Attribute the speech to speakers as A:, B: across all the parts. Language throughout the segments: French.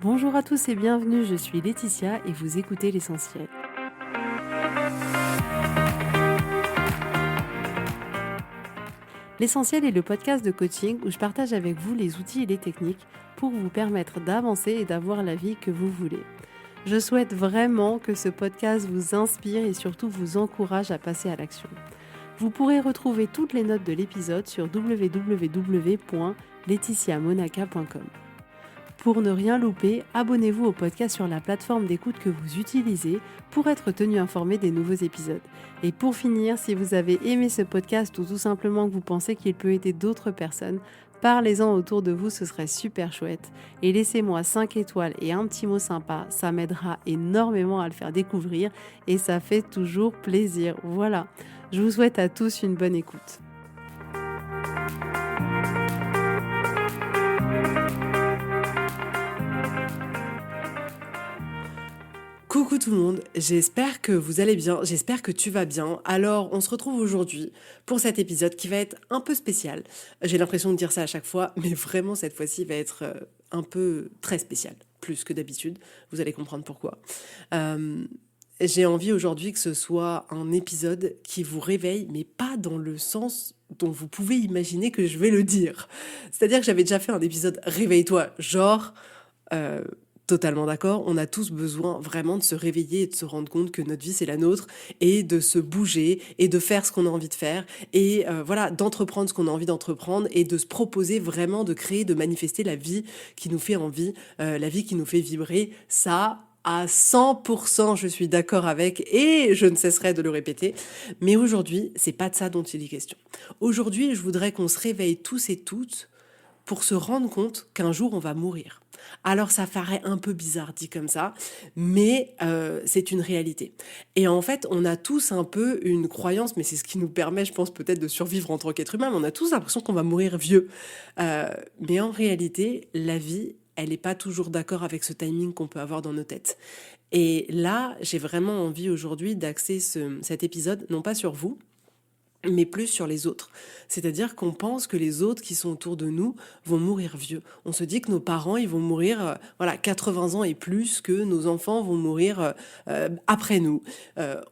A: Bonjour à tous et bienvenue, je suis Laetitia et vous écoutez l'essentiel. L'essentiel est le podcast de coaching où je partage avec vous les outils et les techniques pour vous permettre d'avancer et d'avoir la vie que vous voulez. Je souhaite vraiment que ce podcast vous inspire et surtout vous encourage à passer à l'action. Vous pourrez retrouver toutes les notes de l'épisode sur www.laetitiamonaca.com. Pour ne rien louper, abonnez-vous au podcast sur la plateforme d'écoute que vous utilisez pour être tenu informé des nouveaux épisodes. Et pour finir, si vous avez aimé ce podcast ou tout simplement que vous pensez qu'il peut aider d'autres personnes, parlez-en autour de vous, ce serait super chouette. Et laissez-moi 5 étoiles et un petit mot sympa, ça m'aidera énormément à le faire découvrir et ça fait toujours plaisir. Voilà, je vous souhaite à tous une bonne écoute. Coucou tout le monde, j'espère que vous allez bien, j'espère que tu vas bien. Alors on se retrouve aujourd'hui pour cet épisode qui va être un peu spécial. J'ai l'impression de dire ça à chaque fois, mais vraiment cette fois-ci il va être un peu très spécial, plus que d'habitude. Vous allez comprendre pourquoi. J'ai envie aujourd'hui que ce soit un épisode qui vous réveille, mais pas dans le sens dont vous pouvez imaginer que je vais le dire. C'est-à-dire que j'avais déjà fait un épisode Réveille-toi, genre... Totalement d'accord, on a tous besoin vraiment de se réveiller et de se rendre compte que notre vie c'est la nôtre et de se bouger et de faire ce qu'on a envie de faire et voilà, d'entreprendre ce qu'on a envie d'entreprendre et de se proposer vraiment de créer, de manifester la vie qui nous fait envie, la vie qui nous fait vibrer. Ça, à 100%, je suis d'accord avec et je ne cesserai de le répéter. Mais aujourd'hui, c'est pas de ça dont il est question. Aujourd'hui, je voudrais qu'on se réveille tous et toutes pour se rendre compte qu'un jour on va mourir. Alors ça paraît un peu bizarre dit comme ça, mais c'est une réalité. Et en fait, on a tous un peu une croyance, mais c'est ce qui nous permet, je pense, peut-être de survivre en tant qu'être humain, mais on a tous l'impression qu'on va mourir vieux. Mais en réalité, la vie, elle n'est pas toujours d'accord avec ce timing qu'on peut avoir dans nos têtes. Et là, j'ai vraiment envie aujourd'hui d'axer cet épisode, non pas sur vous, mais plus sur les autres. C'est-à-dire qu'on pense que les autres qui sont autour de nous vont mourir vieux. On se dit que nos parents, ils vont mourir 80 ans et plus, que nos enfants vont mourir après nous.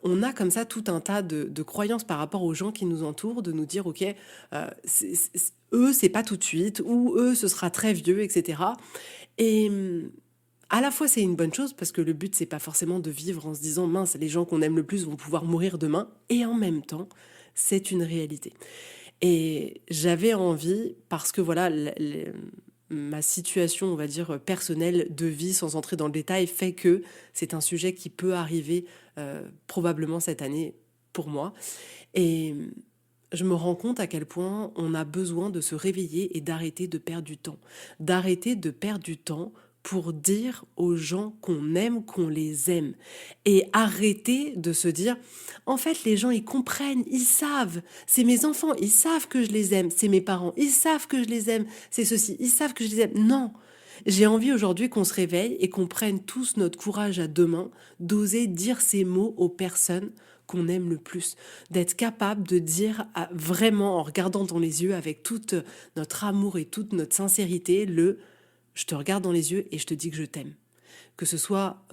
A: On a comme ça tout un tas de croyances par rapport aux gens qui nous entourent, de nous dire, ok, eux, c'est pas tout de suite, ou eux, ce sera très vieux, etc. Et... à la fois, c'est une bonne chose parce que le but, c'est pas forcément de vivre en se disant mince, les gens qu'on aime le plus vont pouvoir mourir demain. Et en même temps, c'est une réalité. Et j'avais envie, parce que voilà, ma situation, on va dire, personnelle de vie, sans entrer dans le détail, fait que c'est un sujet qui peut arriver probablement cette année pour moi. Et je me rends compte à quel point on a besoin de se réveiller et d'arrêter de perdre du temps. D'arrêter de perdre du temps pour dire aux gens qu'on aime, qu'on les aime. Et arrêter de se dire, en fait, les gens, ils comprennent, ils savent. C'est mes enfants, ils savent que je les aime. C'est mes parents, ils savent que je les aime. C'est ceci, ils savent que je les aime. Non. J'ai envie aujourd'hui qu'on se réveille et qu'on prenne tous notre courage à deux mains, d'oser dire ces mots aux personnes qu'on aime le plus, d'être capable de dire vraiment en regardant dans les yeux avec tout notre amour et toute notre sincérité je te regarde dans les yeux et je te dis que je t'aime. Que ce soit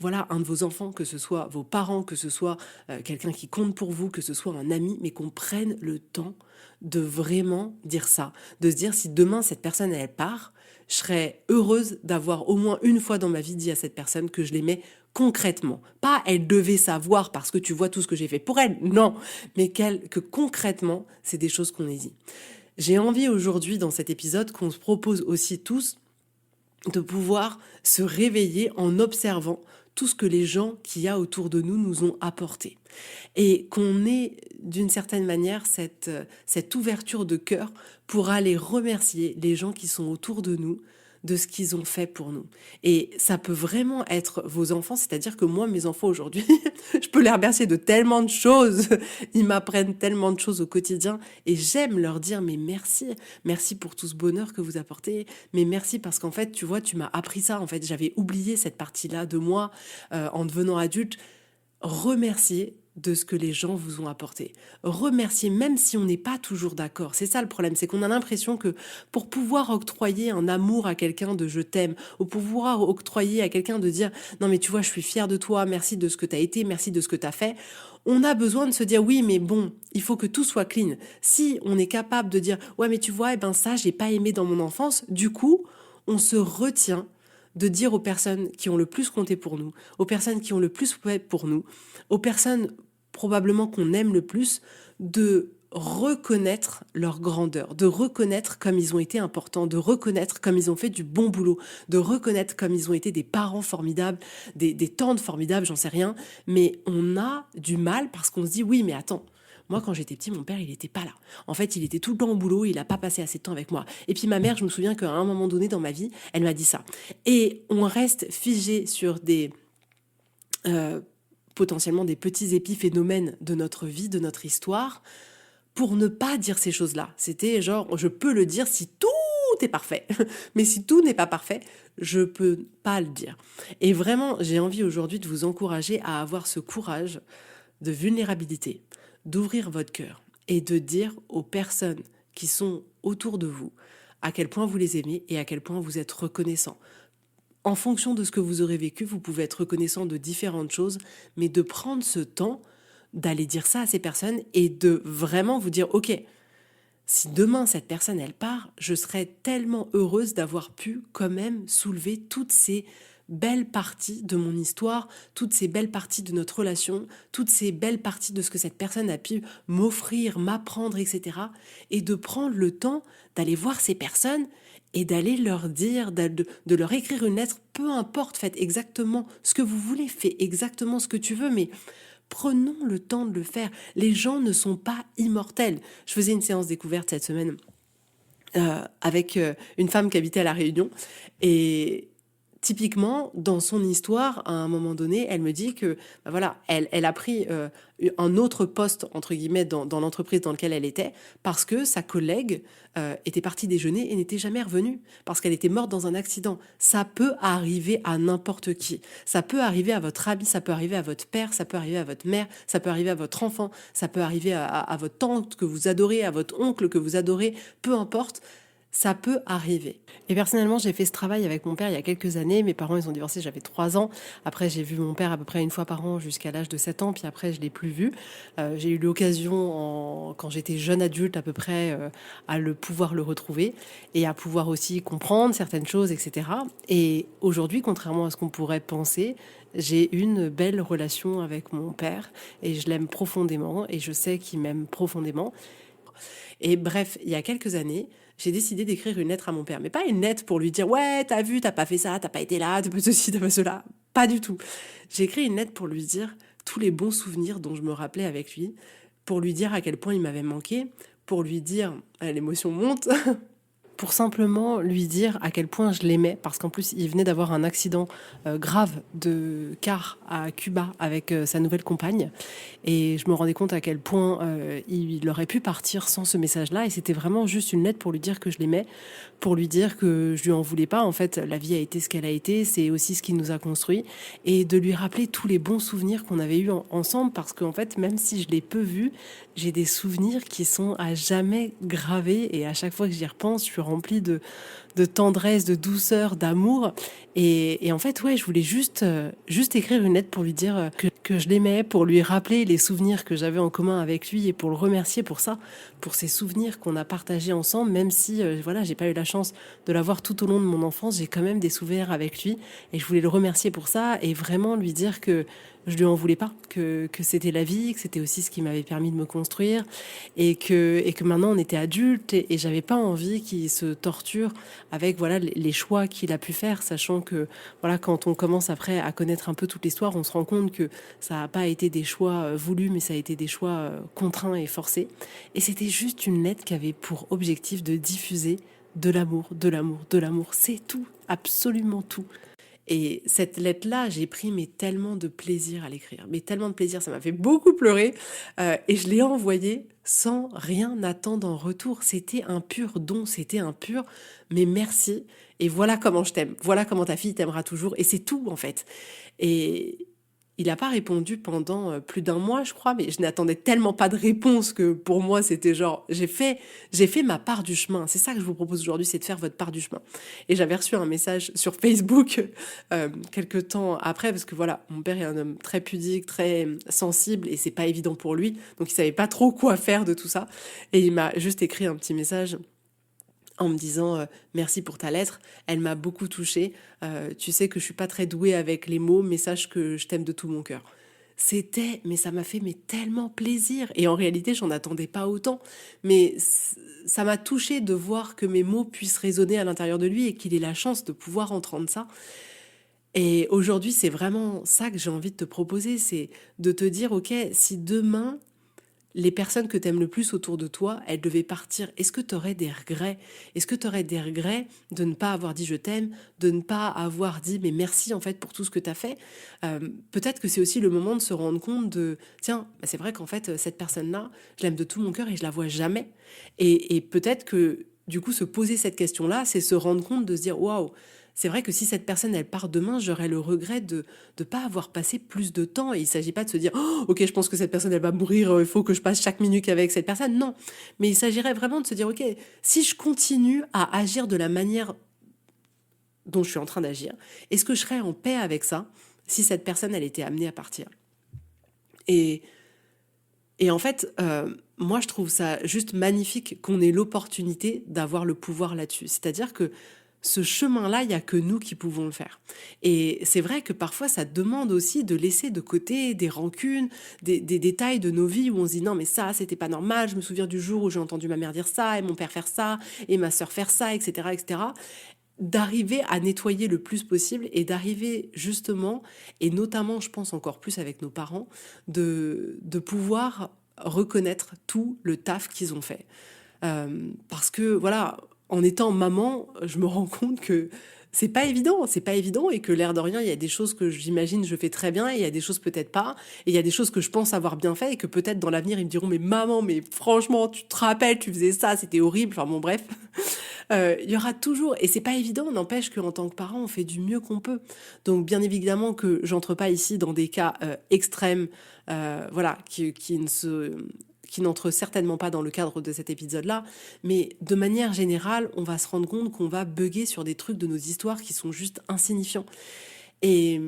A: voilà un de vos enfants, que ce soit vos parents, que ce soit quelqu'un qui compte pour vous, que ce soit un ami, mais qu'on prenne le temps de vraiment dire ça. De se dire si demain cette personne elle part, je serais heureuse d'avoir au moins une fois dans ma vie dit à cette personne que je l'aimais concrètement. Pas elle devait savoir parce que tu vois tout ce que j'ai fait pour elle, non, mais que concrètement c'est des choses qu'on ait dit. J'ai envie aujourd'hui dans cet épisode qu'on se propose aussi tous de pouvoir se réveiller en observant tout ce que les gens qu'il y a autour de nous nous ont apporté. Et qu'on ait d'une certaine manière cette ouverture de cœur pour aller remercier les gens qui sont autour de nous de ce qu'ils ont fait pour nous. Et ça peut vraiment être vos enfants, c'est-à-dire que moi, mes enfants aujourd'hui, je peux les remercier de tellement de choses. Ils m'apprennent tellement de choses au quotidien et j'aime leur dire mais merci, merci pour tout ce bonheur que vous apportez, mais merci parce qu'en fait, tu vois, tu m'as appris ça. En fait, j'avais oublié cette partie-là de moi en devenant adulte. Remercier de ce que les gens vous ont apporté. Remerciez même si on n'est pas toujours d'accord. C'est ça le problème, c'est qu'on a l'impression que pour pouvoir octroyer un amour à quelqu'un de je t'aime, ou pouvoir octroyer à quelqu'un de dire non mais tu vois je suis fière de toi, merci de ce que tu as été, merci de ce que tu as fait, on a besoin de se dire oui mais bon, il faut que tout soit clean. Si on est capable de dire ouais mais tu vois, eh ben ça j'ai pas aimé dans mon enfance, du coup on se retient de dire aux personnes qui ont le plus compté pour nous, aux personnes qui ont le plus fait pour nous, aux personnes probablement qu'on aime le plus, de reconnaître leur grandeur, de reconnaître comme ils ont été importants, de reconnaître comme ils ont fait du bon boulot, de reconnaître comme ils ont été des parents formidables, des tantes formidables, j'en sais rien, mais on a du mal parce qu'on se dit oui mais attends, moi, quand j'étais petit, mon père, il n'était pas là. En fait, il était tout le temps au boulot, il n'a pas passé assez de temps avec moi. Et puis ma mère, je me souviens qu'à un moment donné dans ma vie, elle m'a dit ça. Et on reste figé sur des potentiellement des petits épiphénomènes de notre vie, de notre histoire, pour ne pas dire ces choses-là. C'était genre, je peux le dire si tout est parfait. Mais si tout n'est pas parfait, je peux pas le dire. Et vraiment, j'ai envie aujourd'hui de vous encourager à avoir ce courage de vulnérabilité, d'ouvrir votre cœur et de dire aux personnes qui sont autour de vous à quel point vous les aimez et à quel point vous êtes reconnaissant. En fonction de ce que vous aurez vécu, vous pouvez être reconnaissant de différentes choses, mais de prendre ce temps d'aller dire ça à ces personnes et de vraiment vous dire, ok, si demain cette personne elle part, je serais tellement heureuse d'avoir pu quand même soulever toutes ces belles parties de mon histoire, toutes ces belles parties de notre relation, toutes ces belles parties de ce que cette personne a pu m'offrir, m'apprendre, etc. Et de prendre le temps d'aller voir ces personnes et d'aller leur dire, de leur écrire une lettre, peu importe, faites exactement ce que vous voulez, faites exactement ce que tu veux, mais prenons le temps de le faire. Les gens ne sont pas immortels. Je faisais une séance découverte cette semaine avec une femme qui habitait à La Réunion et typiquement, dans son histoire, à un moment donné, elle me dit que, ben voilà, elle a pris un autre poste, entre guillemets, dans l'entreprise dans laquelle elle était, parce que sa collègue était partie déjeuner et n'était jamais revenue, parce qu'elle était morte dans un accident. Ça peut arriver à n'importe qui. Ça peut arriver à votre ami, ça peut arriver à votre père, ça peut arriver à votre mère, ça peut arriver à votre enfant, ça peut arriver à votre tante que vous adorez, à votre oncle que vous adorez, peu importe. Ça peut arriver. Et personnellement, j'ai fait ce travail avec mon père il y a quelques années. Mes parents, ils ont divorcé, j'avais 3 ans. Après, j'ai vu mon père à peu près une fois par an jusqu'à l'âge de 7 ans. Puis après, je ne l'ai plus vu. J'ai eu l'occasion, quand j'étais jeune adulte à peu près, à pouvoir le retrouver et à pouvoir aussi comprendre certaines choses, etc. Et aujourd'hui, contrairement à ce qu'on pourrait penser, j'ai une belle relation avec mon père et je l'aime profondément et je sais qu'il m'aime profondément. Et bref, il y a quelques années, j'ai décidé d'écrire une lettre à mon père. Mais pas une lettre pour lui dire « Ouais, t'as vu, t'as pas fait ça, t'as pas été là, t'as pas ceci, t'as pas cela. » Pas du tout. J'ai écrit une lettre pour lui dire tous les bons souvenirs dont je me rappelais avec lui, pour lui dire à quel point il m'avait manqué, pour lui dire l'émotion monte, pour simplement lui dire à quel point je l'aimais, parce qu'en plus, il venait d'avoir un accident grave de car à Cuba avec sa nouvelle compagne. Et je me rendais compte à quel point il aurait pu partir sans ce message-là. Et c'était vraiment juste une lettre pour lui dire que je l'aimais, pour lui dire que je lui en voulais pas. En fait, la vie a été ce qu'elle a été, c'est aussi ce qui nous a construit. Et de lui rappeler tous les bons souvenirs qu'on avait eus ensemble, parce qu'en fait, même si je l'ai peu vu, j'ai des souvenirs qui sont à jamais gravés. Et à chaque fois que j'y repense, je suis remplie de tendresse, de douceur, d'amour. Et en fait, ouais, je voulais juste écrire une lettre pour lui dire que je l'aimais, pour lui rappeler les souvenirs que j'avais en commun avec lui et pour le remercier pour ça, pour ces souvenirs qu'on a partagés ensemble, même si, voilà, j'ai pas eu la chance de l'avoir tout au long de mon enfance, j'ai quand même des souvenirs avec lui et je voulais le remercier pour ça et vraiment lui dire que je lui en voulais pas, que c'était la vie, que c'était aussi ce qui m'avait permis de me construire et que maintenant on était adultes et j'avais pas envie qu'il se torture avec voilà les choix qu'il a pu faire, sachant que voilà quand on commence après à connaître un peu toute l'histoire, on se rend compte que ça n'a pas été des choix voulus, mais ça a été des choix contraints et forcés. Et c'était juste une lettre qui avait pour objectif de diffuser de l'amour, de l'amour, de l'amour. C'est tout, absolument tout. Et cette lettre-là, j'ai pris mais tellement de plaisir à l'écrire, mais tellement de plaisir, ça m'a fait beaucoup pleurer. Et je l'ai envoyée sans rien attendre en retour. C'était un pur don, c'était un pur mais merci. Et voilà comment je t'aime, voilà comment ta fille t'aimera toujours. Et c'est tout en fait. Et il n'a pas répondu pendant plus d'un mois, je crois, mais je n'attendais tellement pas de réponse que pour moi, c'était genre, j'ai fait ma part du chemin. C'est ça que je vous propose aujourd'hui, c'est de faire votre part du chemin. Et j'avais reçu un message sur Facebook quelques temps après, parce que voilà, mon père est un homme très pudique, très sensible, et c'est pas évident pour lui, donc il savait pas trop quoi faire de tout ça. Et il m'a juste écrit un petit message en me disant merci pour ta lettre, elle m'a beaucoup touchée. Tu sais que je suis pas très douée avec les mots, mais sache que je t'aime de tout mon cœur. Mais ça m'a fait tellement plaisir. Et en réalité, j'en attendais pas autant. Mais ça m'a touchée de voir que mes mots puissent résonner à l'intérieur de lui et qu'il ait la chance de pouvoir entendre ça. Et aujourd'hui, c'est vraiment ça que j'ai envie de te proposer, c'est de te dire, ok, si demain les personnes que tu aimes le plus autour de toi, elles devaient partir, est-ce que tu aurais des regrets? Est-ce que tu aurais des regrets de ne pas avoir dit je t'aime, de ne pas avoir dit mais merci en fait pour tout ce que tu as fait? Peut-être que c'est aussi le moment de se rendre compte de, tiens, bah, c'est vrai qu'en fait cette personne-là, je l'aime de tout mon cœur et je la vois jamais. Et peut-être que du coup se poser cette question-là, c'est se rendre compte de se dire waouh, c'est vrai que si cette personne, elle part demain, j'aurais le regret de ne pas avoir passé plus de temps. Et il ne s'agit pas de se dire, oh, ok, je pense que cette personne, elle va mourir, il faut que je passe chaque minute avec cette personne. Non, mais il s'agirait vraiment de se dire, ok, si je continue à agir de la manière dont je suis en train d'agir, est-ce que je serais en paix avec ça si cette personne, elle était amenée à partir? Et, et en fait, moi, je trouve ça juste magnifique qu'on ait l'opportunité d'avoir le pouvoir là-dessus. C'est-à-dire que ce chemin-là, il n'y a que nous qui pouvons le faire. Et c'est vrai que parfois, ça demande aussi de laisser de côté des rancunes, des détails de nos vies où on se dit non, mais ça, c'était pas normal. Je me souviens du jour où j'ai entendu ma mère dire ça, et mon père faire ça, et ma sœur faire ça, etc., etc. D'arriver à nettoyer le plus possible et d'arriver justement, et notamment, je pense encore plus avec nos parents, de pouvoir reconnaître tout le taf qu'ils ont fait. Parce que voilà, en étant maman, je me rends compte que c'est pas évident et que l'air de rien, il y a des choses que j'imagine je fais très bien et il y a des choses peut-être pas et il y a des choses que je pense avoir bien fait et que peut-être dans l'avenir ils me diront mais maman, mais franchement, tu te rappelles, tu faisais ça, c'était horrible. Enfin bon, bref, il y aura toujours et c'est pas évident. N'empêche qu'en tant que parent, on fait du mieux qu'on peut. Donc bien évidemment que j'entre pas ici dans des cas extrêmes, voilà, qui n'entre certainement pas dans le cadre de cet épisode-là, mais de manière générale, on va se rendre compte qu'on va bugger sur des trucs de nos histoires qui sont juste insignifiants. Et,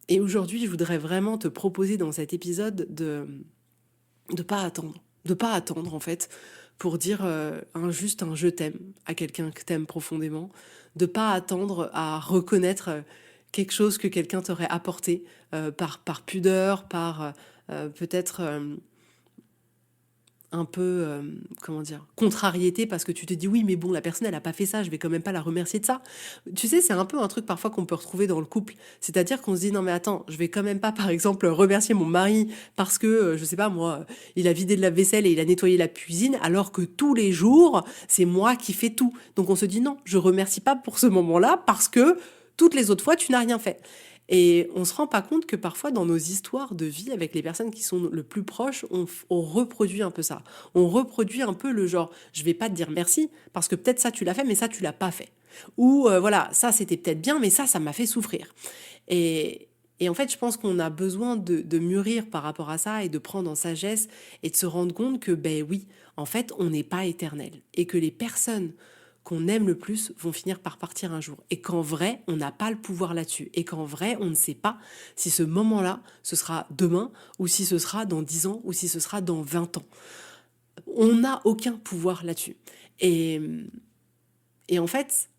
A: et aujourd'hui, je voudrais vraiment te proposer dans cet épisode de pas attendre, en fait, pour dire juste un je t'aime à quelqu'un que t'aimes profondément, de pas attendre à reconnaître quelque chose que quelqu'un t'aurait apporté par pudeur, par peut-être un peu, comment dire, contrariété parce que tu te dis oui, mais bon, la personne, elle a pas fait ça, je vais quand même pas la remercier de ça. Tu sais, c'est un peu un truc parfois qu'on peut retrouver dans le couple. C'est-à-dire qu'on se dit non, mais attends, je vais quand même pas, par exemple, remercier mon mari parce que, je sais pas, moi, il a vidé de la vaisselle et il a nettoyé la cuisine, alors que tous les jours, c'est moi qui fais tout. Donc on se dit non, je remercie pas pour ce moment-là parce que toutes les autres fois, tu n'as rien fait. Et on se rend pas compte que parfois dans nos histoires de vie avec les personnes qui sont le plus proches, on reproduit un peu ça. On reproduit un peu le genre, je vais pas te dire merci parce que peut-être ça tu l'as fait, mais ça tu l'as pas fait. Ou voilà, ça c'était peut-être bien, mais ça m'a fait souffrir. Et, et en fait, je pense qu'on a besoin de mûrir par rapport à ça et de prendre en sagesse et de se rendre compte que, ben oui, en fait, on n'est pas éternel et que les personnes qu'on aime le plus vont finir par partir un jour. Et qu'en vrai, on n'a pas le pouvoir là-dessus. Et qu'en vrai, on ne sait pas si ce moment-là, ce sera demain, ou si ce sera dans 10 ans, ou si ce sera dans 20 ans. On n'a aucun pouvoir là-dessus. Et, et en fait,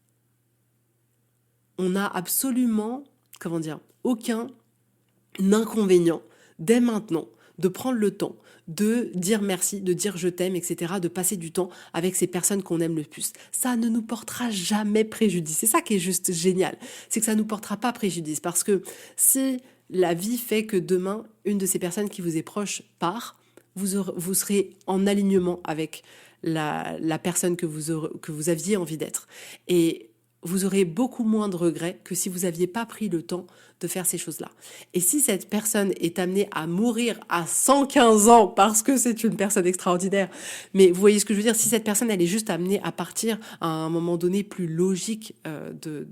A: on n'a absolument, comment dire, aucun inconvénient dès maintenant de prendre le temps de dire merci, de dire je t'aime, etc., de passer du temps avec ces personnes qu'on aime le plus. Ça ne nous portera jamais préjudice. C'est ça qui est juste génial. C'est que ça ne nous portera pas préjudice. Parce que si la vie fait que demain, une de ces personnes qui vous est proche part, vous serez en alignement avec la personne que vous aviez envie d'être. Et vous aurez beaucoup moins de regrets que si vous n'aviez pas pris le temps de faire ces choses-là. Et si cette personne est amenée à mourir à 115 ans parce que c'est une personne extraordinaire, mais vous voyez ce que je veux dire, si cette personne elle est juste amenée à partir à un moment donné plus logique de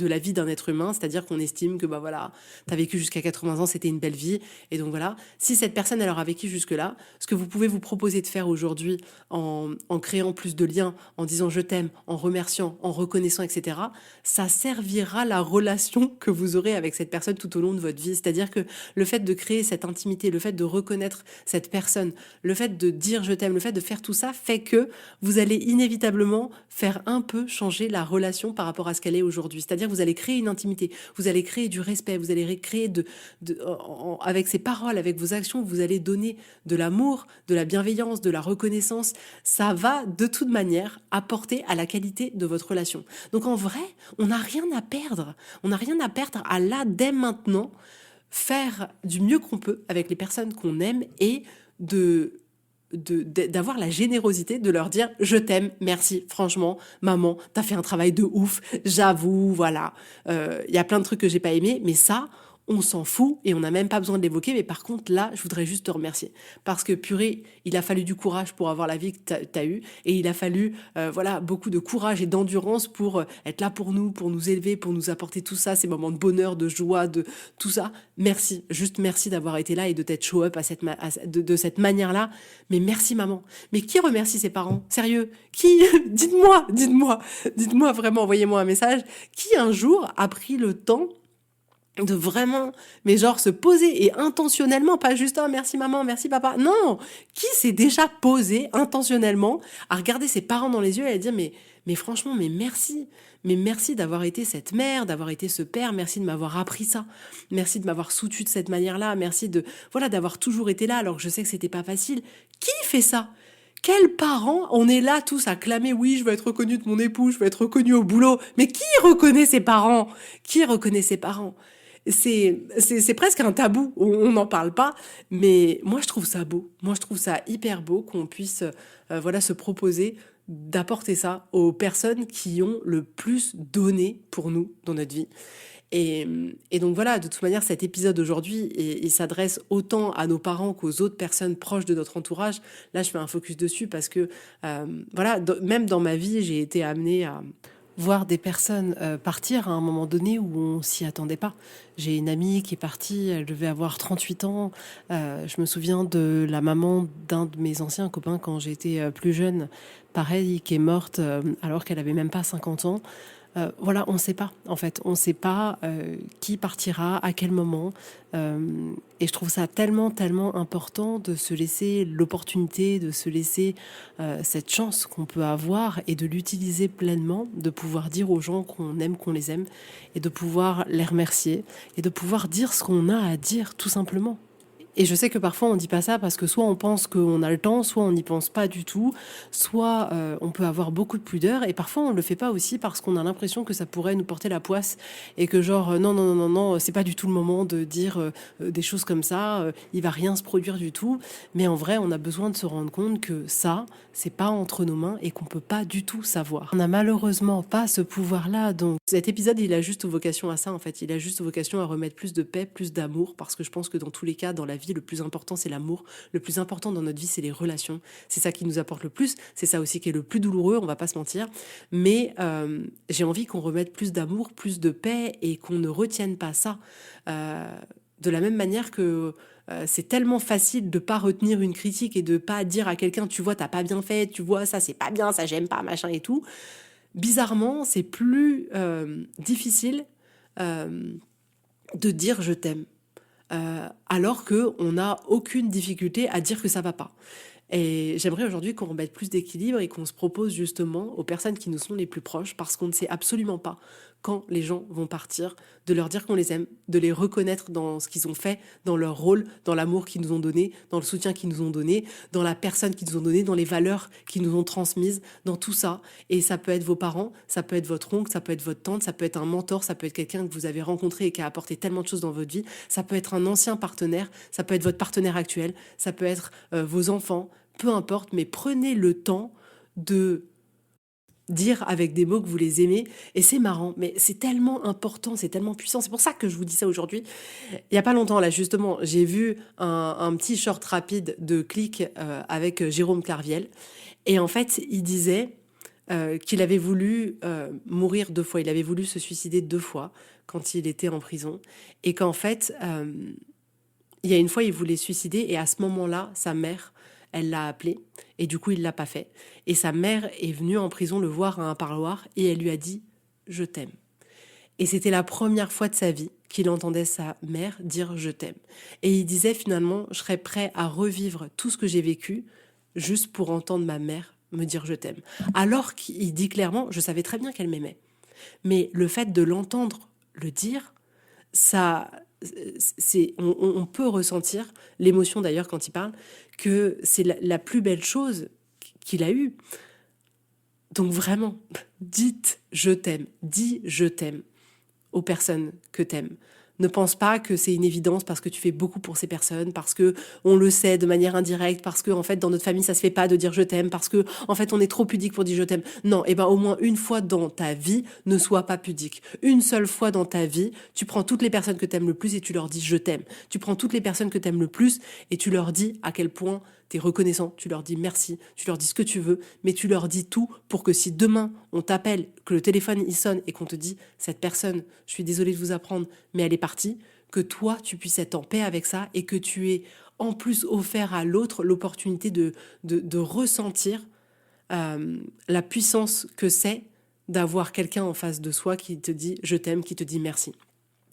A: la vie d'un être humain, c'est-à-dire qu'on estime que bah voilà, t'as vécu jusqu'à 80 ans, c'était une belle vie, et donc voilà, si cette personne elle aura vécu jusque-là, ce que vous pouvez vous proposer de faire aujourd'hui en créant plus de liens, en disant je t'aime, en remerciant, en reconnaissant, etc., ça servira la relation que vous aurez avec cette personne tout au long de votre vie. C'est-à-dire que le fait de créer cette intimité, le fait de reconnaître cette personne, le fait de dire je t'aime, le fait de faire tout ça fait que vous allez inévitablement faire un peu changer la relation par rapport à ce qu'elle est aujourd'hui. C'est-à-dire que vous allez créer une intimité, vous allez créer du respect, vous allez créer avec ces paroles, avec vos actions, vous allez donner de l'amour, de la bienveillance, de la reconnaissance. Ça va de toute manière apporter à la qualité de votre relation. Donc en vrai, on n'a rien à perdre. On n'a rien à perdre à là, dès maintenant, faire du mieux qu'on peut avec les personnes qu'on aime et d'avoir la générosité de leur dire je t'aime, merci, franchement, maman, t'as fait un travail de ouf, j'avoue, voilà. Y a plein de trucs que j'ai pas aimé, mais ça, on s'en fout et on n'a même pas besoin de l'évoquer. Mais par contre, là, je voudrais juste te remercier. Parce que purée, il a fallu du courage pour avoir la vie que t'as eue. Et il a fallu voilà, beaucoup de courage et d'endurance pour être là pour nous élever, pour nous apporter tout ça, ces moments de bonheur, de joie, de tout ça. Merci, juste merci d'avoir été là et de t'être show up de cette manière-là. Mais merci maman. Mais qui remercie ses parents? Sérieux? Qui? Dites-moi vraiment, envoyez-moi un message. Qui un jour a pris le temps de vraiment, mais genre se poser et intentionnellement, pas juste un merci maman, merci papa. Non, qui s'est déjà posé intentionnellement à regarder ses parents dans les yeux et à dire mais franchement, mais merci d'avoir été cette mère, d'avoir été ce père, merci de m'avoir appris ça, merci de m'avoir soutenu de cette manière-là, merci de voilà d'avoir toujours été là alors que je sais que c'était pas facile. Qui fait ça? Quels parents, on est là tous à clamer, oui, je veux être reconnu de mon époux, je veux être reconnu au boulot. Mais qui reconnaît ses parents? Qui reconnaît ses parents? C'est presque un tabou, on n'en parle pas, mais moi je trouve ça beau. Moi je trouve ça hyper beau qu'on puisse voilà, se proposer d'apporter ça aux personnes qui ont le plus donné pour nous dans notre vie. Et donc voilà, de toute manière, cet épisode aujourd'hui, il s'adresse autant à nos parents qu'aux autres personnes proches de notre entourage. Là, je fais un focus dessus parce que, voilà, même dans ma vie, j'ai été amenée à voir des personnes partir à un moment donné où on s'y attendait pas. J'ai une amie qui est partie, elle devait avoir 38 ans. Je me souviens de la maman d'un de mes anciens copains quand j'étais plus jeune, pareil, qui est morte alors qu'elle avait même pas 50 ans. Voilà, on ne sait pas, en fait. On ne sait pas qui partira, à quel moment. Et je trouve ça tellement, tellement important de se laisser l'opportunité, de se laisser cette chance qu'on peut avoir et de l'utiliser pleinement, de pouvoir dire aux gens qu'on aime, qu'on les aime, et de pouvoir les remercier, et de pouvoir dire ce qu'on a à dire, tout simplement. Et je sais que parfois on dit pas ça parce que soit on pense qu'on a le temps, soit on n'y pense pas du tout, soit on peut avoir beaucoup de pudeur et parfois on le fait pas aussi parce qu'on a l'impression que ça pourrait nous porter la poisse et que genre non, c'est pas du tout le moment de dire des choses comme ça, il va rien se produire du tout. Mais en vrai, on a besoin de se rendre compte que ça, c'est pas entre nos mains et qu'on peut pas du tout savoir. On n'a malheureusement pas ce pouvoir-là, donc cet épisode, il a juste vocation à ça en fait. Il a juste vocation à remettre plus de paix, plus d'amour, parce que je pense que dans tous les cas, dans la vie, le plus important, c'est l'amour. Le plus important dans notre vie, c'est les relations. C'est ça qui nous apporte le plus. C'est ça aussi qui est le plus douloureux, on va pas se mentir. Mais j'ai envie qu'on remette plus d'amour, plus de paix et qu'on ne retienne pas ça. De la même manière que c'est tellement facile de pas retenir une critique et de pas dire à quelqu'un, tu vois, t'as pas bien fait, tu vois, ça c'est pas bien, ça j'aime pas, machin et tout. Bizarrement, c'est plus difficile de dire je t'aime. Alors qu'on n'a aucune difficulté à dire que ça va pas. Et j'aimerais aujourd'hui qu'on remette plus d'équilibre et qu'on se propose justement aux personnes qui nous sont les plus proches, parce qu'on ne sait absolument pas quand les gens vont partir, de leur dire qu'on les aime, de les reconnaître dans ce qu'ils ont fait, dans leur rôle, dans l'amour qu'ils nous ont donné, dans le soutien qu'ils nous ont donné, dans la personne qu'ils nous ont donné, dans les valeurs qu'ils nous ont transmises, dans tout ça. Et ça peut être vos parents, ça peut être votre oncle, ça peut être votre tante, ça peut être un mentor, ça peut être quelqu'un que vous avez rencontré et qui a apporté tellement de choses dans votre vie, ça peut être un ancien partenaire, ça peut être votre partenaire actuel, ça peut être vos enfants, peu importe, mais prenez le temps de dire avec des mots que vous les aimez. Et c'est marrant, mais c'est tellement important, c'est tellement puissant. C'est pour ça que je vous dis ça aujourd'hui. Il n'y a pas longtemps, là, justement, j'ai vu un petit short rapide de Click avec Jérôme Carviel. Et en fait, il disait qu'il avait voulu mourir 2 fois. Il avait voulu se suicider 2 fois quand il était en prison. Et qu'en fait, il y a une fois, il voulait se suicider. Et à ce moment-là, sa mère, elle l'a appelé. Et du coup, il ne l'a pas fait. Et sa mère est venue en prison le voir à un parloir. Et elle lui a dit « Je t'aime ». Et c'était la première fois de sa vie qu'il entendait sa mère dire « je t'aime ». Et il disait finalement « je serais prêt à revivre tout ce que j'ai vécu juste pour entendre ma mère me dire « je t'aime ». Alors qu'il dit clairement « je savais très bien qu'elle m'aimait ». Mais le fait de l'entendre le dire, ça, on peut ressentir l'émotion d'ailleurs quand il parle, que c'est la plus belle chose qu'il a eue. Donc vraiment, dites « je t'aime », dis « je t'aime » aux personnes que t'aimes. Ne pense pas que c'est une évidence parce que tu fais beaucoup pour ces personnes, parce que on le sait de manière indirecte, parce que en fait dans notre famille ça se fait pas de dire je t'aime, parce que en fait on est trop pudique pour dire je t'aime. Non, et ben au moins une fois dans ta vie, ne sois pas pudique. Une seule fois dans ta vie, tu prends toutes les personnes que t'aimes le plus et tu leur dis je t'aime. Tu prends toutes les personnes que t'aimes le plus et tu leur dis à quel point t'es reconnaissant, tu leur dis merci, tu leur dis ce que tu veux, mais tu leur dis tout pour que si demain on t'appelle, que le téléphone il sonne et qu'on te dit cette personne, je suis désolée de vous apprendre, mais elle est partie, que toi tu puisses être en paix avec ça et que tu aies en plus offert à l'autre l'opportunité de ressentir la puissance que c'est d'avoir quelqu'un en face de soi qui te dit je t'aime, qui te dit merci.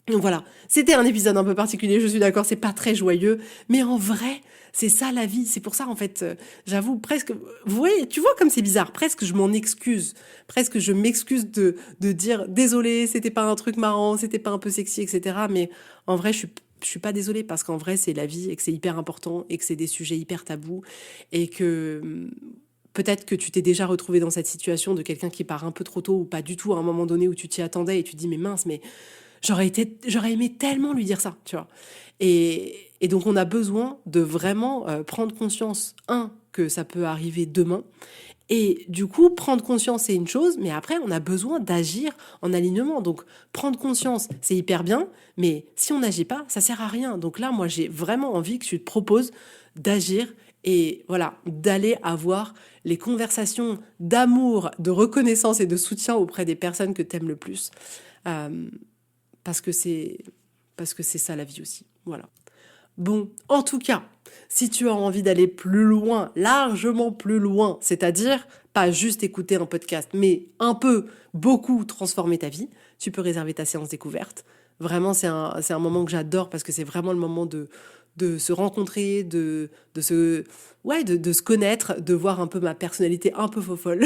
A: Donc voilà, c'était un épisode un peu particulier, je suis d'accord, c'est pas très joyeux, mais en vrai, c'est ça la vie. C'est pour ça, en fait, j'avoue, presque, vous voyez, tu vois comme c'est bizarre, presque je m'en excuse, presque je m'excuse de dire désolé, c'était pas un truc marrant, c'était pas un peu sexy, etc. Mais en vrai, je suis pas désolée parce qu'en vrai, c'est la vie et que c'est hyper important et que c'est des sujets hyper tabous et que peut-être que tu t'es déjà retrouvé dans cette situation de quelqu'un qui part un peu trop tôt ou pas du tout à un moment donné où tu t'y attendais et tu te dis mais mince, mais j'aurais aimé tellement lui dire ça, tu vois. Et donc, on a besoin de vraiment prendre conscience, que ça peut arriver demain. Et du coup, prendre conscience, c'est une chose, mais après, on a besoin d'agir en alignement. Donc, prendre conscience, c'est hyper bien, mais si on n'agit pas, ça sert à rien. Donc là, moi, j'ai vraiment envie que tu te proposes d'agir et voilà, d'aller avoir les conversations d'amour, de reconnaissance et de soutien auprès des personnes que tu aimes le plus. Parce que c'est ça la vie aussi. Voilà. Bon, en tout cas, si tu as envie d'aller plus loin, largement plus loin, c'est-à-dire pas juste écouter un podcast, mais un peu, beaucoup transformer ta vie, tu peux réserver ta séance découverte. Vraiment, c'est un moment que j'adore parce que c'est vraiment le moment de se rencontrer, de se connaître, de voir un peu ma personnalité un peu fofolle.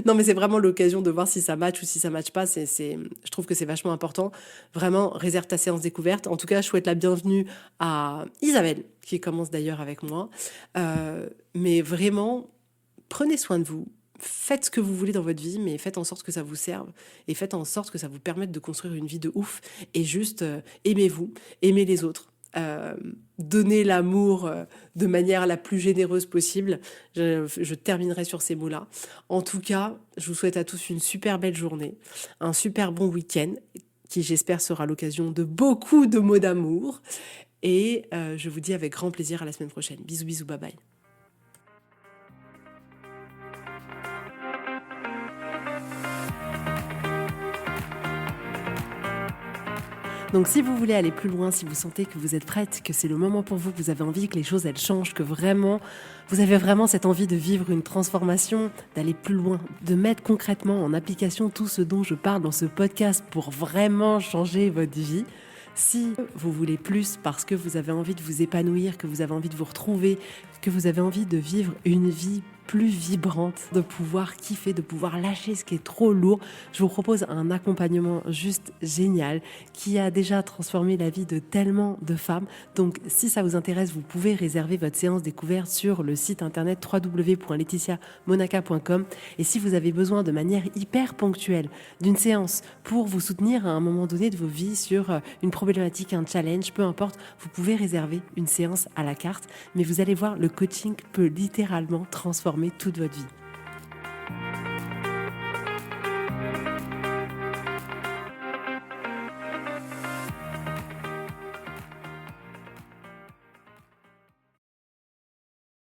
A: Non, mais c'est vraiment l'occasion de voir si ça match ou si ça match pas. Je trouve que c'est vachement important. Vraiment, réserve ta séance découverte. En tout cas, je souhaite la bienvenue à Isabelle, qui commence d'ailleurs avec moi. Mais vraiment, prenez soin de vous. Faites ce que vous voulez dans votre vie, mais faites en sorte que ça vous serve et faites en sorte que ça vous permette de construire une vie de ouf. Et juste, aimez-vous, aimez les autres. Donner l'amour de manière la plus généreuse possible. Je terminerai sur ces mots-là. En tout cas, je vous souhaite à tous une super belle journée, un super bon week-end, qui j'espère sera l'occasion de beaucoup de mots d'amour. Et je vous dis avec grand plaisir à la semaine prochaine. Bisous, bisous, bye bye. Donc si vous voulez aller plus loin, si vous sentez que vous êtes prête, que c'est le moment pour vous, que vous avez envie que les choses elles changent, que vraiment vous avez vraiment cette envie de vivre une transformation, d'aller plus loin, de mettre concrètement en application tout ce dont je parle dans ce podcast pour vraiment changer votre vie. Si vous voulez plus parce que vous avez envie de vous épanouir, que vous avez envie de vous retrouver, que vous avez envie de vivre une vie plus vibrante, de pouvoir kiffer, de pouvoir lâcher ce qui est trop lourd, je vous propose un accompagnement juste génial qui a déjà transformé la vie de tellement de femmes. Donc si ça vous intéresse, vous pouvez réserver votre séance découverte sur le site internet www.laetitiamonaca.com. Et si vous avez besoin de manière hyper ponctuelle d'une séance pour vous soutenir à un moment donné de vos vies sur une problématique, un challenge, peu importe, vous pouvez réserver une séance à la carte. Mais vous allez voir, le coaching peut littéralement transformer toute votre vie.